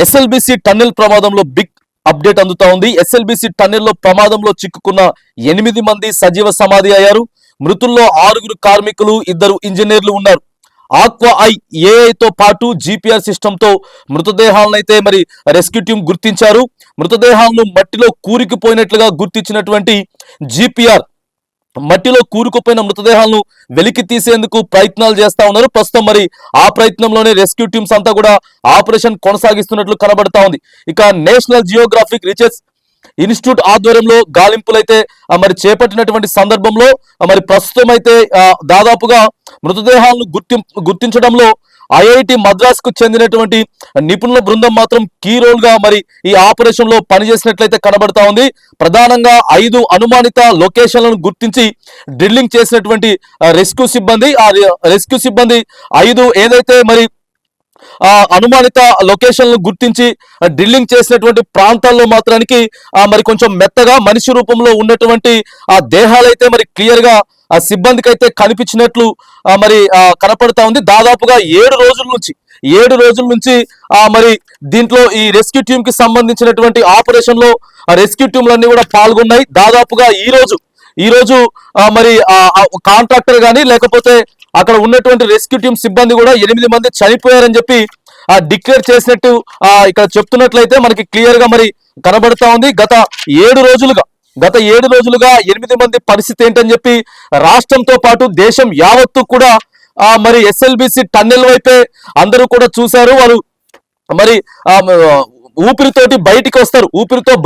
SLBC tunnel ప్రమాదంలో big update అందుతా ఉంది. SLBC టన్నెల్లో ప్రమాదంలో చిక్కుకున్న 8 మంది సజీవ సమాధి అయ్యారు. మృతుల్లో 6 కార్మికులు, 2 ఇంజనీర్లు ఉన్నారు. ఆక్వా ఐ ఏఐతో పాటు జీపీఆర్ సిస్టమ్ తో మృతదేహాలను అయితే మరి రెస్క్యూ టీం గుర్తించారు. మృతదేహాలను మట్టిలో కూరుకుపోయినట్లుగా గుర్తించినటువంటి జీపీఆర్ మట్టిలో కూరుకుపోయిన మృతదేహాలను వెలికి తీసేందుకు ప్రయత్నాలు చేస్తా ఉన్నారు. ప్రస్తుతం మరి ఆ ప్రయత్నంలోనే రెస్క్యూ టీమ్స్ అంతా కూడా ఆపరేషన్ కొనసాగిస్తున్నట్లు కనబడతా ఉంది. ఇక నేషనల్ జియోగ్రాఫిక్ రీసెర్చ్ ఇన్స్టిట్యూట్ ఆధ్వర్యంలో గాలింపులైతే మరి చేపట్టినటువంటి సందర్భంలో మరి ప్రస్తుతం అయితే దాదాపుగా మృతదేహాలను గుర్తించడంలో ఐఐటి మద్రాసుకు చెందినటువంటి నిపుణుల బృందం మాత్రం కీ రోల్ గా మరి ఈ ఆపరేషన్ లో పనిచేసినట్లయితే కనబడతా ఉంది. ప్రధానంగా 5 అనుమానిత లొకేషన్లను గుర్తించి డ్రిల్లింగ్ చేసినటువంటి రెస్క్యూ సిబ్బంది 5 ఏదైతే మరి అనుమానిత లొకేషన్లను గుర్తించి డ్రిల్లింగ్ చేసినటువంటి ప్రాంతాల్లో మాత్రానికి మరి కొంచెం మెత్తగా మనిషి రూపంలో ఉన్నటువంటి ఆ దేహాలైతే మరి క్లియర్ గా ఆ సిబ్బందికి అయితే కనిపించినట్లు మరి కనపడతా ఉంది. దాదాపుగా 7 రోజుల నుంచి మరి దీంట్లో ఈ రెస్క్యూ టీమ్ కి సంబంధించినటువంటి ఆపరేషన్ లో రెస్క్యూ టీంలన్నీ కూడా పాల్గొన్నాయి. దాదాపుగా ఈ రోజు మరి కాంట్రాక్టర్ గానీ లేకపోతే అక్కడ ఉన్నటువంటి రెస్క్యూ టీం సిబ్బంది కూడా 8 మంది చనిపోయారని చెప్పి డిక్లేర్ చేసినట్టు ఇక్కడ చెప్తున్నట్లయితే మనకి క్లియర్ గా మరి కనబడతా ఉంది. గత 7 రోజులుగా 8 మంది పరిస్థితి ఏంటని చెప్పి రాష్ట్రంతో పాటు దేశం యావత్తు కూడా మరి ఎస్ఎల్బిసి టన్నెల్ వైపే అందరూ కూడా చూశారు. వారు మరి ఊపిరితో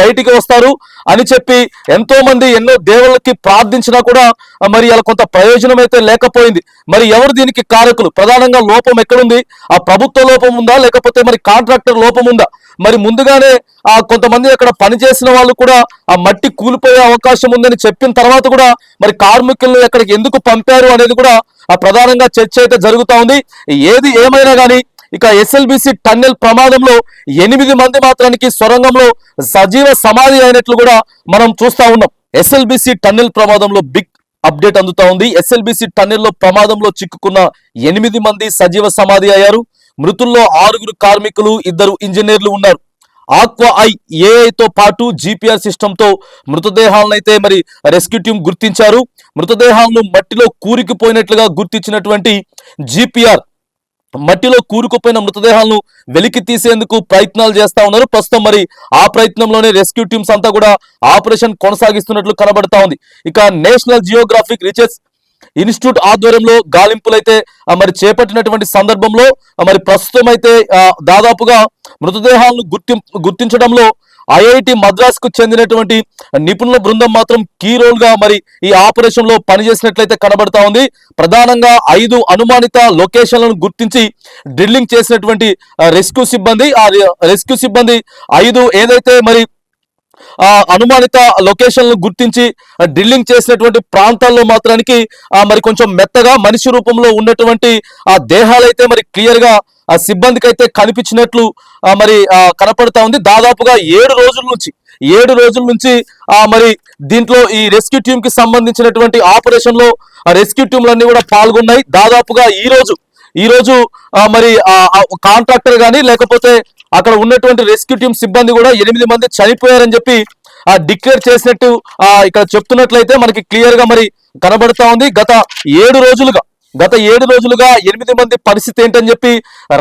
బయటికి వస్తారు అని చెప్పి ఎంతో మంది ఎన్నో దేవుళ్ళకి ప్రార్థించినా కూడా మరి అలా కొంత ప్రయోజనం అయితే లేకపోయింది. మరి ఎవరు దీనికి కారకులు? ప్రధానంగా లోపం ఎక్కడుంది? ఆ ప్రభుత్వ లోపం ఉందా, లేకపోతే మరి కాంట్రాక్టర్ లోపం ఉందా? మరి ముందుగానే కొంతమంది అక్కడ పనిచేసిన వాళ్ళు కూడా ఆ మట్టి కూలిపోయే అవకాశం ఉందని చెప్పిన తర్వాత కూడా మరి కార్మికులను ఎక్కడికి ఎందుకు పంపారు అనేది కూడా ప్రధానంగా చర్చ అయితే జరుగుతా ఉంది. ఏది ఏమైనా కానీ ఇక ఎస్ఎల్బిసి టన్నెల్ ప్రమాదంలో 8 మంది మాత్రానికి సొరంగంలో సజీవ సమాధి అయినట్లు కూడా మనం చూస్తా ఉన్నాం. ఎస్ఎల్బిసి టన్నెల్ ప్రమాదంలో బిగ్ అప్డేట్ అందుతా ఉంది. ఎస్ఎల్బిసి టన్నెల్లో ప్రమాదంలో చిక్కుకున్న 8 మంది సజీవ సమాధి అయ్యారు. మృతుల్లో 6 కార్మికులు, 2 ఇంజనీర్లు ఉన్నారు. ఆక్వా ఐ ఏఐతో పాటు జీపీఆర్ సిస్టమ్ తో మృతదేహాలను అయితే మరి రెస్క్యూ టీం గుర్తించారు. మృతదేహాలను మట్టిలో కూరుకుపోయినట్లుగా గుర్తించినటువంటి జీపీఆర్ మట్టిలో కూరుకుపోయిన మృతదేహాలను వెలికి తీసేందుకు ప్రయత్నాలు చేస్తా ఉన్నారు. ప్రస్తుతం మరి ఆ ప్రయత్నంలోనే రెస్క్యూ టీమ్స్ అంతా కూడా ఆపరేషన్ కొనసాగిస్తున్నట్లు కనబడతా ఉంది. ఇక నేషనల్ జియోగ్రాఫిక్ రీసెర్చ్ ఇన్స్టిట్యూట్ ఆధ్వర్యంలో గాలింపులైతే మరి చేపట్టినటువంటి సందర్భంలో మరి ప్రస్తుతం అయితే దాదాపుగా మృతదేహాలను గుర్తించడంలో ఐఐటి మద్రాసుకు చెందినటువంటి నిపుణుల బృందం మాత్రం కీ రోల్ గా మరి ఈ ఆపరేషన్ లో పనిచేసినట్లయితే కనబడతా ఉంది. ప్రధానంగా 5 అనుమానిత లొకేషన్లను గుర్తించి డ్రిల్లింగ్ చేసినటువంటి రెస్క్యూ సిబ్బంది 5 ఏదైతే మరి అనుమానిత లొకేషన్లను గుర్తించి డ్రిల్లింగ్ చేసినటువంటి ప్రాంతాల్లో మాత్రానికి మరి కొంచెం మెత్తగా మనిషి రూపంలో ఉన్నటువంటి ఆ దేహాలైతే మరి క్లియర్ గా ఆ సిబ్బందికి అయితే కనిపించినట్లు మరి కనపడతా ఉంది. దాదాపుగా 7 రోజుల నుంచి మరి దీంట్లో ఈ రెస్క్యూ టీం కి సంబంధించినటువంటి ఆపరేషన్ లో రెస్క్యూ టీంలన్నీ కూడా పాల్గొన్నాయి. దాదాపుగా ఈ రోజు మరి కాంట్రాక్టర్ గానీ లేకపోతే అక్కడ ఉన్నటువంటి రెస్క్యూ టీం సిబ్బంది కూడా 8 మంది చనిపోయారని చెప్పి డిక్లేర్ చేసినట్టు ఇక్కడ చెప్తున్నట్లయితే మనకి క్లియర్ గా మరి కనబడతా ఉంది. గత 7 రోజులుగా 8 మంది పరిస్థితి ఏంటని చెప్పి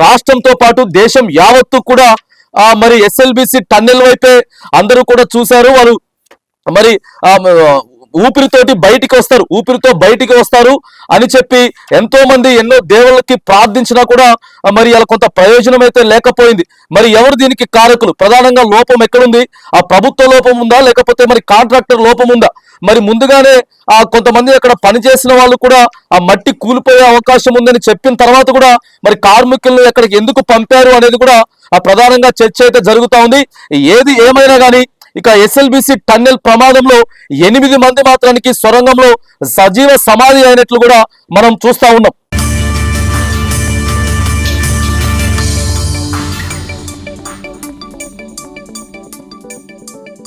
రాష్ట్రంతో పాటు దేశం యావత్తు కూడా మరి ఎస్ఎల్బిసి టన్నెల్ వైపే అందరూ కూడా చూశారు. వారు మరి ఊపిరితో బయటికి వస్తారు అని చెప్పి ఎంతో మంది ఎన్నో దేవుళ్ళకి ప్రార్థించినా కూడా మరి అలా కొంత ప్రయోజనం అయితే లేకపోయింది. మరి ఎవరు దీనికి కారకులు? ప్రధానంగా లోపం ఎక్కడుంది? ఆ ప్రభుత్వ లోపం ఉందా, లేకపోతే మరి కాంట్రాక్టర్ లోపం ఉందా? మరి ముందుగానే కొంతమంది అక్కడ పనిచేసిన వాళ్ళు కూడా ఆ మట్టి కూలిపోయే అవకాశం ఉందని చెప్పిన తర్వాత కూడా మరి కార్మికులను ఎక్కడికి ఎందుకు పంపారు అనేది కూడా ప్రధానంగా చర్చ అయితే జరుగుతా ఉంది. ఏది ఏమైనా కానీ ఇక ఎస్ఎల్బిసి టన్నెల్ ప్రమాదంలో 8 మంది మాత్రానికి సొరంగంలో సజీవ సమాధి అయినట్లు కూడా మనం చూస్తా ఉన్నాం.